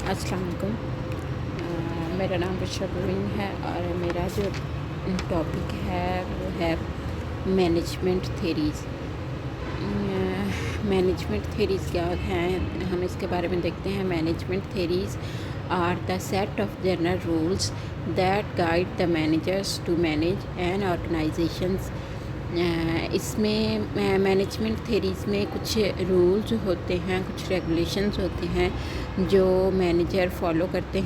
السلام علیکم۔ میرا نام بشرا پروین ہے اور میرا جو ٹاپک ہے وہ ہے مینجمنٹ تھیریز۔ مینجمنٹ تھیریز کیا ہیں، ہم اس کے بارے میں دیکھتے ہیں۔ Management theories are the set of general rules that guide the managers to manage an organizations. اس میں مینجمنٹ تھیریز میں کچھ رولز ہوتے ہیں، کچھ ریگولیشنز ہوتے ہیں جو مینیجر فالو کرتے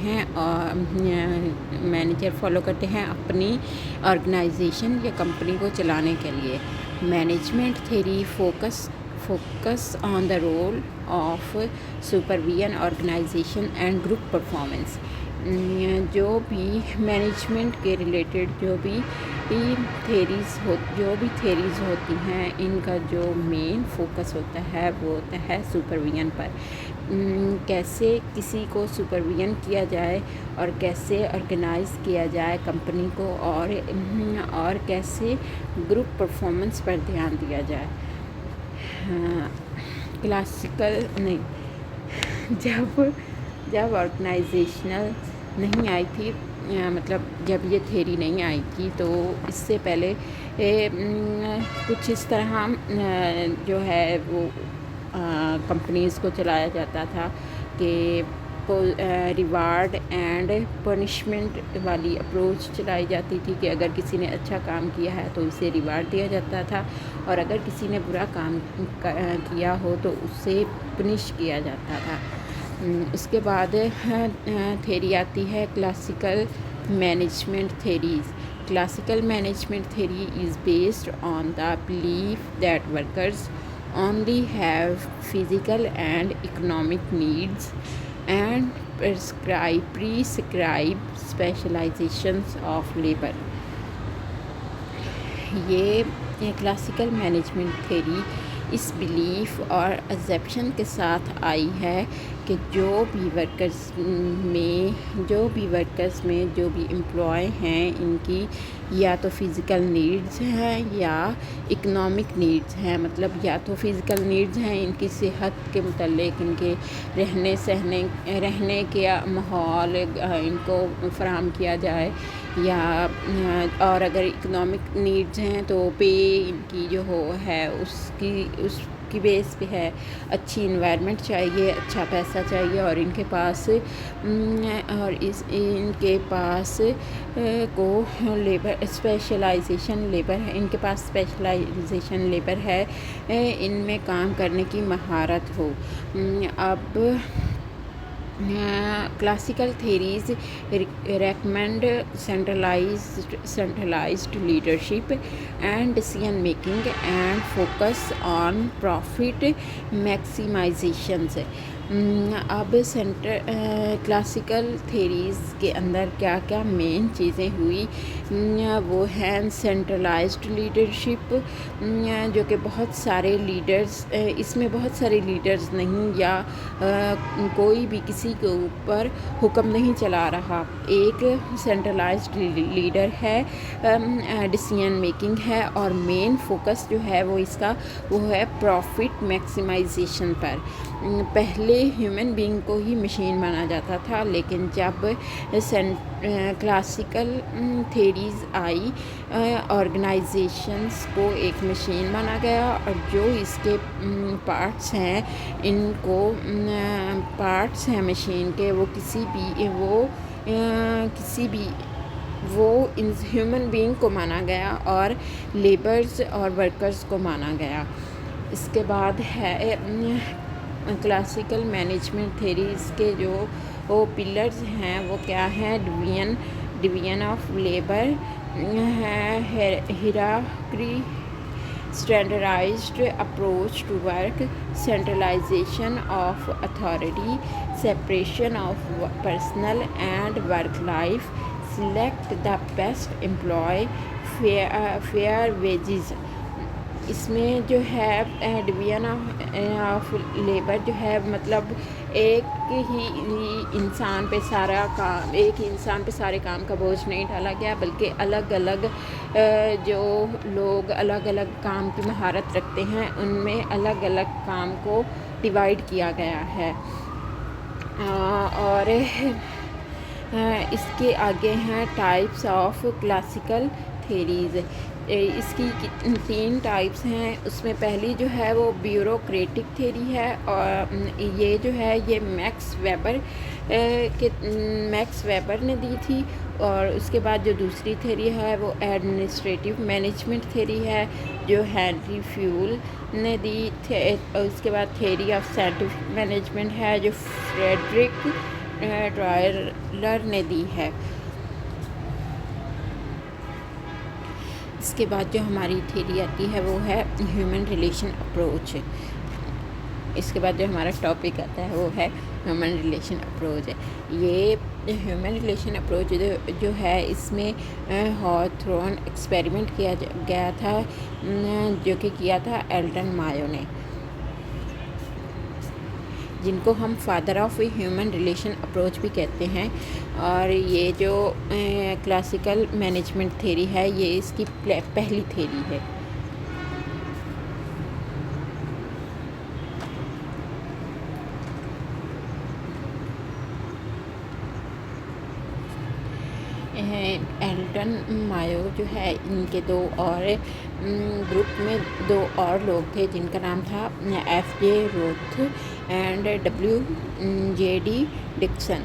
ہیں اپنی آرگنائزیشن یا کمپنی کو چلانے کے لیے۔ Management theory focus on the role of supervision, organisation and group performance. جو بھی مینجمنٹ کے ریلیٹڈ جو بھی تھیریز ہوتی ہیں، ان کا جو مین فوکس ہوتا ہے وہ ہوتا ہے سپرویژن پر۔ کیسے کسی کو سپرویژن کیا جائے اور کیسے آرگنائز کیا جائے کمپنی کو، اور کیسے گروپ پرفارمنس پر دھیان دیا جائے۔ جب آرگنائزیشنل نہیں آئی تھی، مطلب جب یہ تھیری نہیں آئی تھی، تو اس سے پہلے کچھ اس طرح جو ہے وہ کمپنیز کو چلایا جاتا تھا کہ ریوارڈ اینڈ پنشمنٹ والی اپروچ چلائی جاتی تھی کہ اگر کسی نے اچھا کام کیا ہے تو اسے ریوارڈ دیا جاتا تھا، اور اگر کسی نے برا کام کیا ہو تو اسے پنش کیا جاتا تھا۔ اس کے بعد تھیری آتی ہے classical management theories. Classical management theory is based on the belief that workers only have physical and economic needs and prescribe specializations of labor۔ یہ کلاسیکل مینجمنٹ تھیری اس بلیف اور ایگزیپشن کے ساتھ آئی ہے کہ جو بھی ورکرز میں جو بھی امپلائی ہیں، ان کی یا تو فزیکل نیڈز ہیں یا اکنامک نیڈز ہیں۔ مطلب یا تو فزیکل نیڈز ہیں، ان کی صحت کے متعلق، ان کے رہنے کے ماحول ان کو فراہم کیا جائے، اور اگر اکنامک نیڈز ہیں تو پے ان کی جو ہے اس کی بیس پہ ہے۔ اچھی انوائرمنٹ چاہیے، اچھا پیسہ چاہیے، اور ان کے پاس کو لیبر اسپیشلائزیشن لیبر ہے، ان کے پاس اسپیشلائزیشن لیبر ہے، ان میں کام کرنے کی مہارت ہو۔ اب classical theories recommend centralised leadership and decision making and focus on profit maximisations. اب کلاسیکل تھیریز کے اندر کیا کیا مین چیزیں ہوئی، وہ ہیں سینٹرلائزڈ لیڈرشپ، جو کہ بہت سارے لیڈرز، اس میں بہت سارے لیڈرز نہیں، یا کوئی بھی کسی کے اوپر حکم نہیں چلا رہا، ایک سینٹرلائزڈ لیڈر ہے، ڈیسیژن میکنگ ہے، اور مین فوکس جو ہے وہ اس کا وہ ہے پروفٹ میکسیمائزیشن پر۔ پہلے ہیومن بینگ کو ہی مشین مانا جاتا تھا، لیکن جب کلاسیکل تھیریز آئی، آرگنائزیشنز کو ایک مشین مانا گیا، اور جو اس کے پارٹس ہیں، ان کو پارٹس ہیں مشین کے، وہ کسی بھی ہیومن بینگ کو مانا گیا، اور لیبرز اور ورکرز کو مانا گیا۔ اس کے بعد ہے کلاسیکل مینجمنٹ تھیریز کے جو پلرز ہیں وہ کیا ہیں، division of labour, hierarchy, standardised approach to work, centralisation of authority, separation of personal and work life, select the best employee, fair wages. اس میں جو ہے ڈویژن آف لیبر جو ہے، مطلب ایک ہی انسان پہ سارے کام کا بوجھ نہیں ڈالا گیا، بلکہ الگ الگ جو لوگ الگ الگ کام کی مہارت رکھتے ہیں، ان میں الگ الگ کام کو ڈیوائڈ کیا گیا ہے۔ اور اس کے آگے ہیں ٹائپس آف کلاسیکل تھیریز. اس کی 3 ٹائپس ہیں. اس میں پہلی جو ہے وہ بیوروکریٹک تھیری ہے، اور یہ جو ہے یہ میکس ویبر نے دی تھی. اور اس کے بعد جو دوسری تھیری ہے وہ ایڈمنسٹریٹو مینجمنٹ تھیری ہے جو ہینری فیول نے دی. اس کے بعد تھیری آف سائنٹیفک مینجمنٹ ہے جو فریڈرک ٹائلر نے دی ہے. اس کے بعد جو ہماری تھیری آتی ہے وہ ہے ہیومن ریلیشن اپروچ. اس کے بعد جو ہمارا ٹاپک آتا ہے وہ ہے ہیومن ریلیشن اپروچ. یہ ہیومن ریلیشن اپروچ جو ہے اس میں ہاتھرون ایکسپیریمنٹ کیا گیا تھا، جو کہ کیا تھا ایلٹن مایو نے، جن کو ہم father of human relation approach بھی کہتے ہیں. اور یہ جو کلاسیکل مینجمنٹ تھیری ہے یہ اس کی پہلی تھیری ہے. ایلٹن مایو جو ہے ان کے 2 اور گروپ میں 2 اور لوگ تھے جن کا نام تھا F J Roth and W J D Dickson.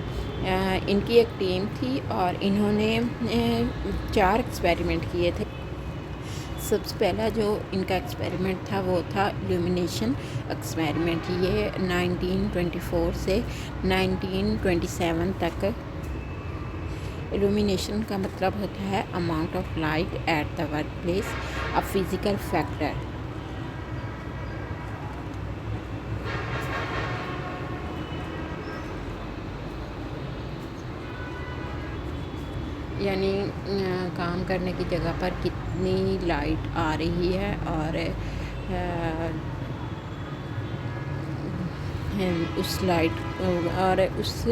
ان کی ایک ٹیم تھی اور انہوں نے 4 ایکسپیریمنٹ کیے تھے. سب سے پہلا جو ان کا ایکسپیریمنٹ تھا وہ تھا ایلومینیشن ایکسپیریمنٹ. یہ 1924 سے 1927 تک. ایلومینیشن کا مطلب ہوتا ہے amount of light at the work place, a physical factor. یعنی کام کرنے کی جگہ پر کتنی لائٹ آ رہی ہے اور اس لائٹ اور اس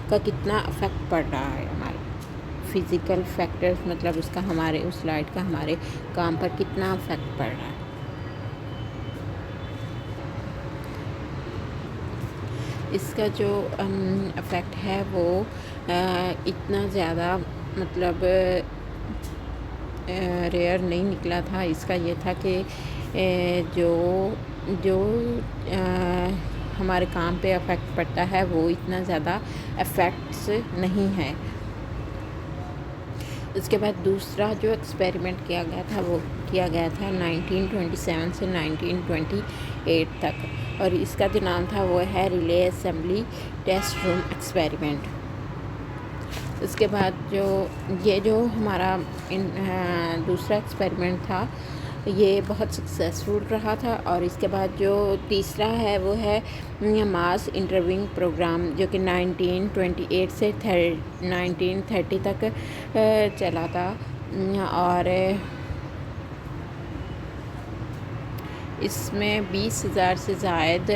کا کتنا افیکٹ پڑ رہا ہے ہمارے فزیکل فیکٹرز، مطلب اس کا ہمارے اس لائٹ کا ہمارے کام پر کتنا افیکٹ پڑ رہا ہے. اس کا جو افیکٹ ہے وہ اتنا زیادہ مطلب ریئر نہیں نکلا تھا. اس کا یہ تھا کہ جو ہمارے کام پہ افیکٹ پڑتا ہے وہ اتنا زیادہ افیکٹس نہیں ہے. اس کے بعد دوسرا جو ایکسپیریمنٹ کیا گیا تھا وہ کیا گیا تھا 1927 سے 1928 تک، اور اس کا جو نام تھا وہ ہے ریلے اسمبلی ٹیسٹ روم ایکسپیریمنٹ. اس کے بعد یہ جو ہمارا دوسرا ایکسپیریمنٹ تھا یہ بہت سکسیزفل رہا تھا. اور اس کے بعد جو تیسرا ہے وہ ہے ماس انٹرویوئنگ پروگرام، جو کہ 1928 سے 1930 تک چلا تھا. اور اس میں 20,000 سے زائد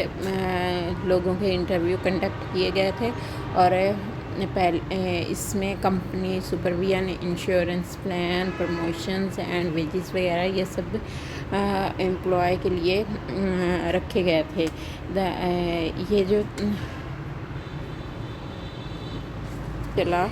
لوگوں کے انٹرویو کنڈکٹ کیے گئے تھے. اور اس میں company supervision, insurance plan, promotions and wages وغیرہ یہ سب امپلائی کے لیے رکھے گئے تھے. یہ جو چلا